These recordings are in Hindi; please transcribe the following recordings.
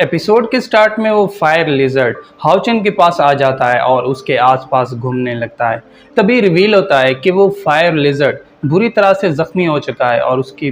एपिसोड के स्टार्ट में वो फायर लिजर्ड हाउचेन के पास आ जाता है और उसके आसपास घूमने लगता है। तभी रिवील होता है कि वो फायर लिजर्ड बुरी तरह से जख्मी हो चुका है और उसकी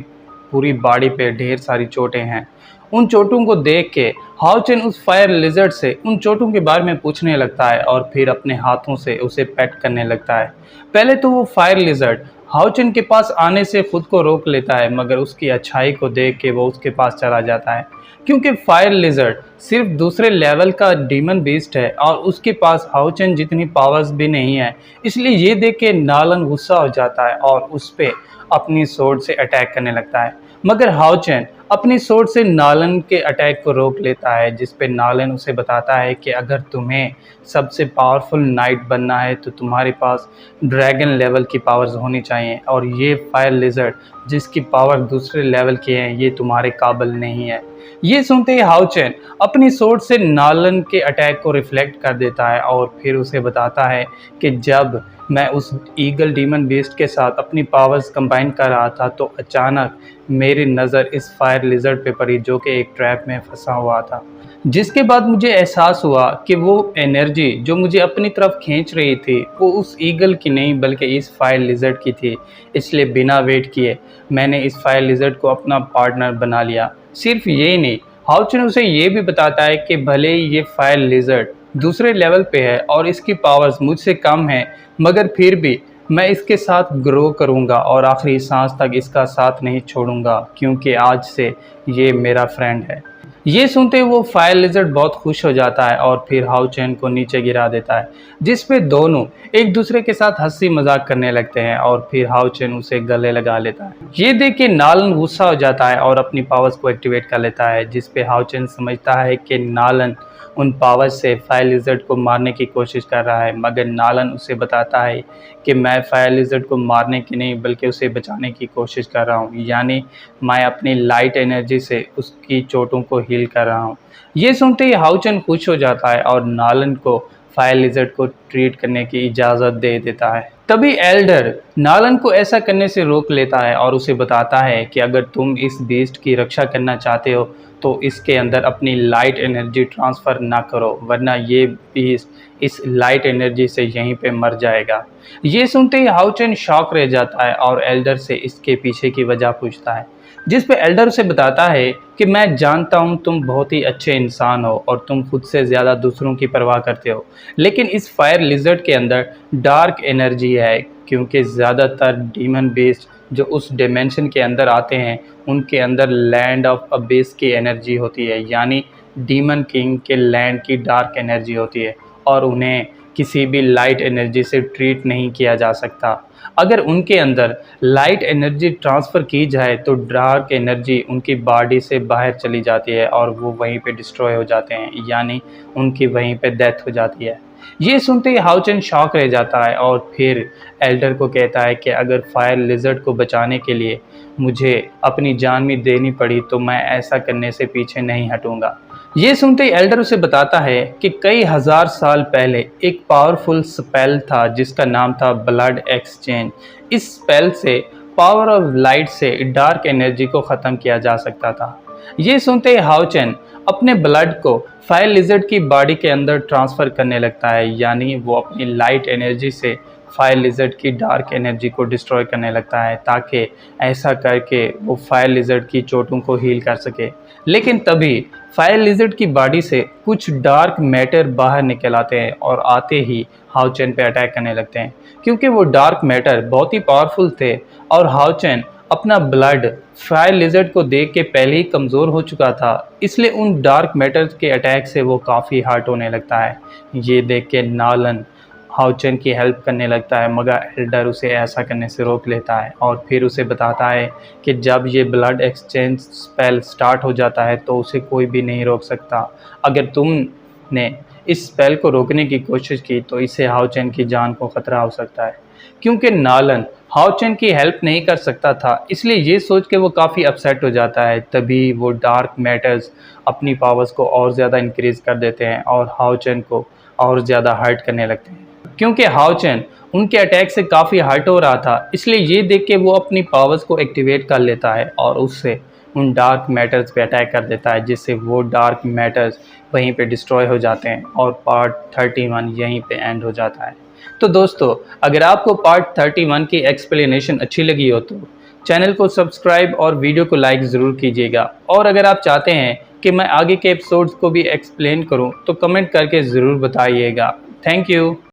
पूरी बॉडी पे ढेर सारी चोटें हैं। उन चोटों को देख के हाउचेन उस फायर लिजर्ड से उन चोटों के बारे में पूछने लगता है और फिर अपने हाथों से उसे पेट करने लगता है। पहले तो वो फायर लिजर्ड हाउचेन के पास आने से खुद को रोक लेता है, मगर उसकी अच्छाई को देख के वो उसके पास चला जाता है, क्योंकि फायर लिजर्ड सिर्फ दूसरे लेवल का डीमन बीस्ट है और उसके पास हाउचेन जितनी पावर्स भी नहीं है। इसलिए ये देख के नालन गुस्सा हो जाता है और उस पर अपनी सोर्ड से अटैक करने लगता है, मगर हाउचेन अपनी सोर्ड से नालन के अटैक को रोक लेता है, जिस पे नालन उसे बताता है कि अगर तुम्हें सबसे पावरफुल नाइट बनना है तो तुम्हारे पास ड्रैगन लेवल की पावर्स होनी चाहिए, और ये फायर लिजर्ड जिसकी पावर दूसरे लेवल की है ये तुम्हारे काबिल नहीं है। ये सुनते ही हाउचेन अपनी सोर्ड से नालन के अटैक को रिफ्लेक्ट कर देता है और फिर उसे बताता है कि जब मैं उस ईगल डीमन बीस्ट के साथ अपनी पावर्स कंबाइन कर रहा था तो अचानक मेरी नज़र इस फायर लिजर्ड पे पड़ी जो कि एक ट्रैप में फंसा हुआ था, जिसके बाद मुझे एहसास हुआ कि वो एनर्जी जो मुझे अपनी तरफ खींच रही थी वो उस ईगल की नहीं बल्कि इस फायर लिजर्ड की थी। इसलिए बिना वेट किए मैंने इस फायर लिजर्ड को अपना पार्टनर बना लिया। सिर्फ यही नहीं, हाउचेन उसे ये भी बताता है कि भले ही ये फायर लिजर्ड दूसरे लेवल पे है और इसकी पावर्स मुझसे कम है, मगर फिर भी मैं इसके साथ ग्रो करूंगा और आखिरी सांस तक इसका साथ नहीं छोड़ूंगा, क्योंकि आज से ये मेरा फ्रेंड है। ये सुनते ही वो फायर लिजर्ड बहुत खुश हो जाता है और फिर हाउचेन को नीचे गिरा देता है, जिस पे दोनों एक दूसरे के साथ हंसी मजाक करने लगते हैं और फिर हाउचेन उसे गले लगा लेता है। ये देख के नालन गुस्सा हो जाता है और अपनी पावर्स को एक्टिवेट कर लेता है, जिस पे हाउचेन समझता है कि नालन उन पावर्स से फायर लिजर्ड को मारने की कोशिश कर रहा है, मगर नालन उसे बताता है कि मैं फायर लिजर्ड को मारने की नहीं बल्कि उसे बचाने की कोशिश कर रहा हूँ, यानी मैं अपनी लाइट एनर्जी से उसकी चोटों को हील कर रहा हूँ। ये सुनते ही हाउचेन खुश हो जाता है और नालन को फायर लिजर्ड को ट्रीट करने की इजाज़त दे देता है। तभी एल्डर नालन को ऐसा करने से रोक लेता है और उसे बताता है कि अगर तुम इस बीस्ट की रक्षा करना चाहते हो तो इसके अंदर अपनी लाइट एनर्जी ट्रांसफ़र ना करो, वरना ये बीस्ट इस लाइट एनर्जी से यहीं पे मर जाएगा। ये सुनते ही हाउचेन शॉक रह जाता है और एल्डर से इसके पीछे की वजह पूछता है, जिस पे एल्डर उसे बताता है कि मैं जानता हूँ तुम बहुत ही अच्छे इंसान हो और तुम खुद से ज़्यादा दूसरों की परवाह करते हो, लेकिन इस फायर लिजर्ड के अंदर डार्क एनर्जी है, क्योंकि ज़्यादातर डीमन बीस्ट जो उस डिमेंशन के अंदर आते हैं उनके अंदर लैंड ऑफ अबिस की एनर्जी होती है, यानी डीमन किंग के लैंड की डार्क एनर्जी होती है और उन्हें किसी भी लाइट एनर्जी से ट्रीट नहीं किया जा सकता। अगर उनके अंदर लाइट एनर्जी ट्रांसफ़र की जाए तो डार्क एनर्जी उनकी बॉडी से बाहर चली जाती है और वो वहीं पे डिस्ट्रॉय हो जाते हैं, यानी उनकी वहीं पे डेथ हो जाती है। ये सुनते ही हाउचेन शॉक रह जाता है और फिर एल्डर को कहता है कि अगर फायर लिजर्ड को बचाने के लिए मुझे अपनी जान भी देनी पड़ी तो मैं ऐसा करने से पीछे नहीं हटूंगा। ये सुनते ही एल्डर उसे बताता है कि कई हजार साल पहले एक पावरफुल स्पेल था जिसका नाम था ब्लड एक्सचेंज। इस स्पेल से पावर ऑफ लाइट से डार्क एनर्जी को ख़त्म किया जा सकता था। ये सुनते ही हाउचेन अपने ब्लड को फायर लिजर्ड की बॉडी के अंदर ट्रांसफ़र करने लगता है, यानी वो अपनी लाइट एनर्जी से फायर लिजर्ड की डार्क एनर्जी को डिस्ट्रॉय करने लगता है, ताकि ऐसा करके वो फायर लिजर्ड की चोटों को हील कर सके। लेकिन तभी फायर लिजर्ड की बॉडी से कुछ डार्क मैटर बाहर निकल आते हैं और आते ही हाउचेन पे अटैक करने लगते हैं, क्योंकि वो डार्क मैटर बहुत ही पावरफुल थे और हाउचेन अपना ब्लड फायर लिजर्ड को देख के पहले ही कमज़ोर हो चुका था, इसलिए उन डार्क मैटर्स के अटैक से वो काफ़ी हर्ट होने लगता है। ये देख के नालन हाउचेन की हेल्प करने लगता है, मगर एल्डर उसे ऐसा करने से रोक लेता है और फिर उसे बताता है कि जब ये ब्लड एक्सचेंज स्पेल स्टार्ट हो जाता है तो उसे कोई भी नहीं रोक सकता। अगर तुमने इस स्पेल को रोकने की कोशिश की तो इससे हाउचेन की जान को ख़तरा हो सकता है। क्योंकि नालन हाउचेन की हेल्प नहीं कर सकता था, इसलिए ये सोच के वो काफ़ी अपसेट हो जाता है। तभी वो डार्क मैटर्स अपनी पावर्स को और ज़्यादा इंक्रीज़ कर देते हैं और हाउचेन को और ज़्यादा हर्ट करने लगते हैं। क्योंकि हाउचेन उनके अटैक से काफ़ी हर्ट हो रहा था, इसलिए ये देख के वो अपनी पावर्स को एक्टिवेट कर लेता है और उससे उन डार्क मैटर्स पे अटैक कर देता है, जिससे वो डार्क मैटर्स वहीं पे डिस्ट्रॉय हो जाते हैं और पार्ट 31 यहीं पे एंड हो जाता है। तो दोस्तों, अगर आपको पार्ट 31 की एक्सप्लेनेशन अच्छी लगी हो तो चैनल को सब्सक्राइब और वीडियो को लाइक ज़रूर कीजिएगा। और अगर आप चाहते हैं कि मैं आगे के एपिसोड्स को भी एक्सप्लेन करूं तो कमेंट करके ज़रूर बताइएगा। Thank you.